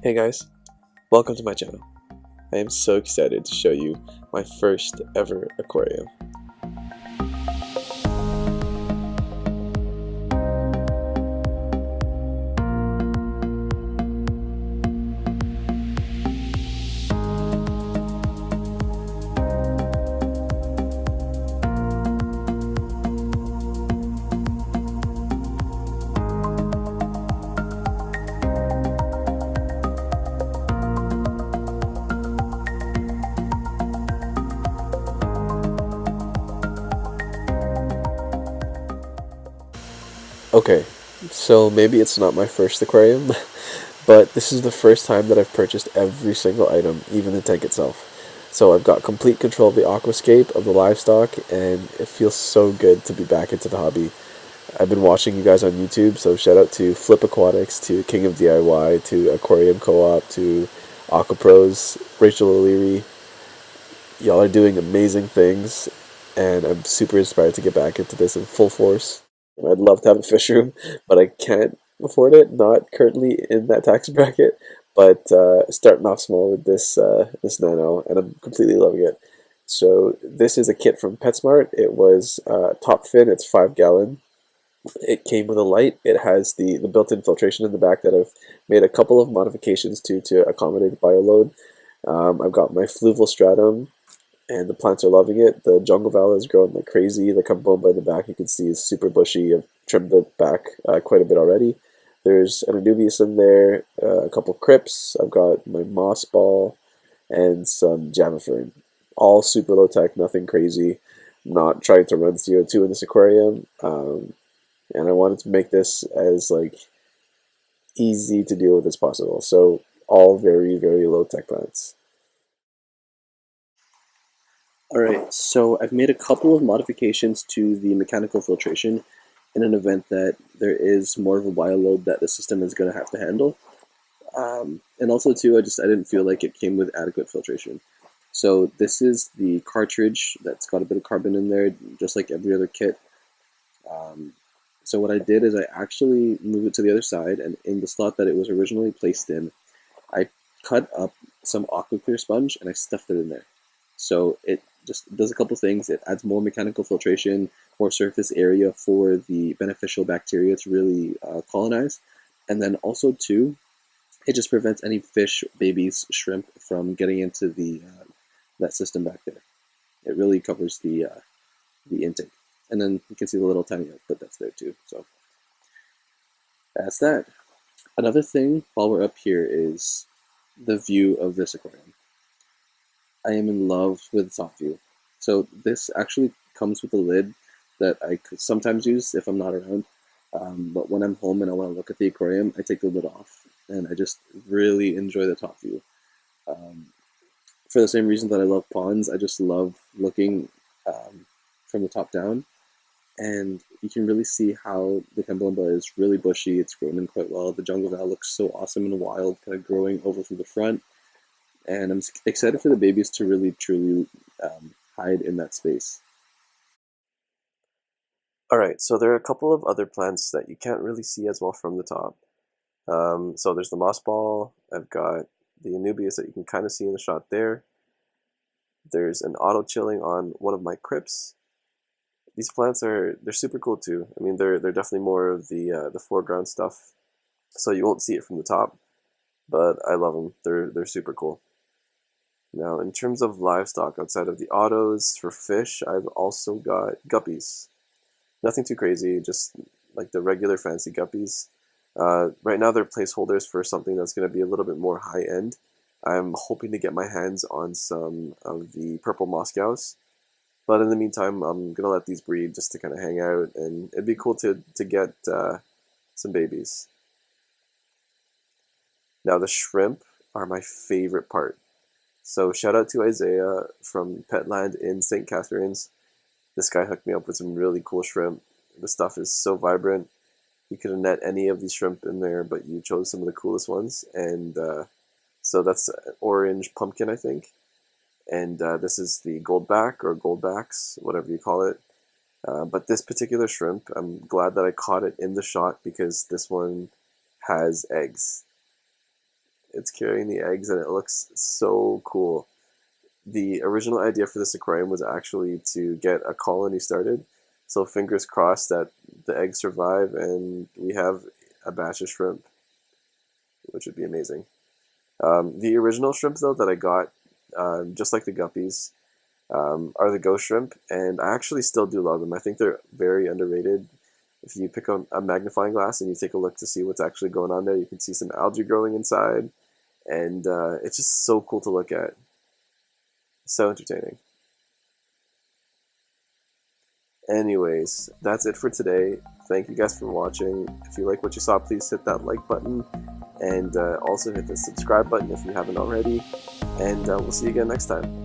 Hey guys, welcome to my channel. I am so excited to show you my first ever aquarium. Okay, so maybe it's not my first aquarium, but this is the first time that I've purchased every single item, even the tank itself. So I've got complete control of the aquascape, of the livestock, and it feels so good to be back into the hobby. I've been watching you guys on YouTube, so shout out to Flip Aquatics, to King of DIY, to Aquarium Co-op, to Aquapros, Rachel O'Leary. Y'all are doing amazing things, and I'm super inspired to get back into this in full force. I'd love to have a fish room, but I can't afford it, not currently in that tax bracket, but starting off small with this Nano, and I'm completely loving it. So this is a kit from PetSmart. It was top fin, it's 5 gallon. It came with a light. It has the built-in filtration in the back that I've made a couple of modifications to accommodate the bioload. I've got my fluval stratum, and the plants are loving it. The jungle val is growing like crazy. The Kambomba in the back you can see is super bushy. I've trimmed the back quite a bit already. There's an Anubias in there, a couple crypts. I've got my moss ball and some jamafern. All super low tech, nothing crazy. I'm not trying to run CO2 in this aquarium, and I wanted to make this as like easy to deal with as possible. So all very low tech plants. Alright, so I've made a couple of modifications to the mechanical filtration in an event that there is more of a bio load that the system is going to have to handle. And also too, I didn't feel like it came with adequate filtration. So this is the cartridge that's got a bit of carbon in there, just like every other kit. Um, so what I did is I actually moved it to the other side, and in the slot that it was originally placed in, I cut up some aqua sponge and I stuffed it in there. So it just does a couple things. It adds more mechanical filtration, more surface area for the beneficial bacteria to really colonize. And then also too, it just prevents any fish, babies, shrimp from getting into the that system back there. It really covers the intake. And then you can see the little tiny output that's there too. So that's that. Another thing while we're up here is the view of this aquarium. I am in love with the top view. So this actually comes with a lid that I could sometimes use if I'm not around. But when I'm home and I want to look at the aquarium, I take the lid off, and I just really enjoy the top view. Um, for the same reason that I love ponds, I just love looking from the top down, and you can really see how the Kambomba is really bushy. It's grown in quite well. The jungle val looks so awesome and wild, kind of growing over from the front, and I'm excited for the babies to really truly hide in that space. Alright, so there are a couple of other plants that you can't really see as well from the top. So there's the moss ball. I've got the Anubias that you can kind of see in the shot there. There's an auto chilling on one of my crypts. These plants they're super cool too. I mean, they're definitely more of the foreground stuff, so you won't see it from the top. But I love them. They're super cool. Now, in terms of livestock outside of the autos for fish, I've also got guppies. Nothing too crazy, just like the regular fancy guppies. Right now they're placeholders for something that's going to be a little bit more high end. I'm hoping to get my hands on some of the purple Moscows. But in the meantime, I'm going to let these breed just to kind of hang out, and it'd be cool to get some babies. Now the shrimp are my favorite part. So shout out to Isaiah from Petland in St. Catharines. This guy hooked me up with some really cool shrimp. The stuff is so vibrant. You could have net any of these shrimp in there, but you chose some of the coolest ones. And so that's orange pumpkin, I think. And this is the goldback or goldbacks, whatever you call it. But this particular shrimp, I'm glad that I caught it in the shot because this one has eggs. it's carrying the eggs, and it looks so cool. The original idea for this aquarium was actually to get a colony started. So fingers crossed that the eggs survive and we have a batch of shrimp, which would be amazing. The original shrimp, though, that I got, just like the guppies, are the ghost shrimp, and I actually still do love them. I think they're very underrated. If you pick up a magnifying glass and you take a look to see what's actually going on there, you can see some algae growing inside, and it's just so cool to look at. So entertaining. Anyways, that's it for today. Thank you guys for watching. If you like what you saw, please hit that like button, and also hit the subscribe button if you haven't already. And we'll see you again next time.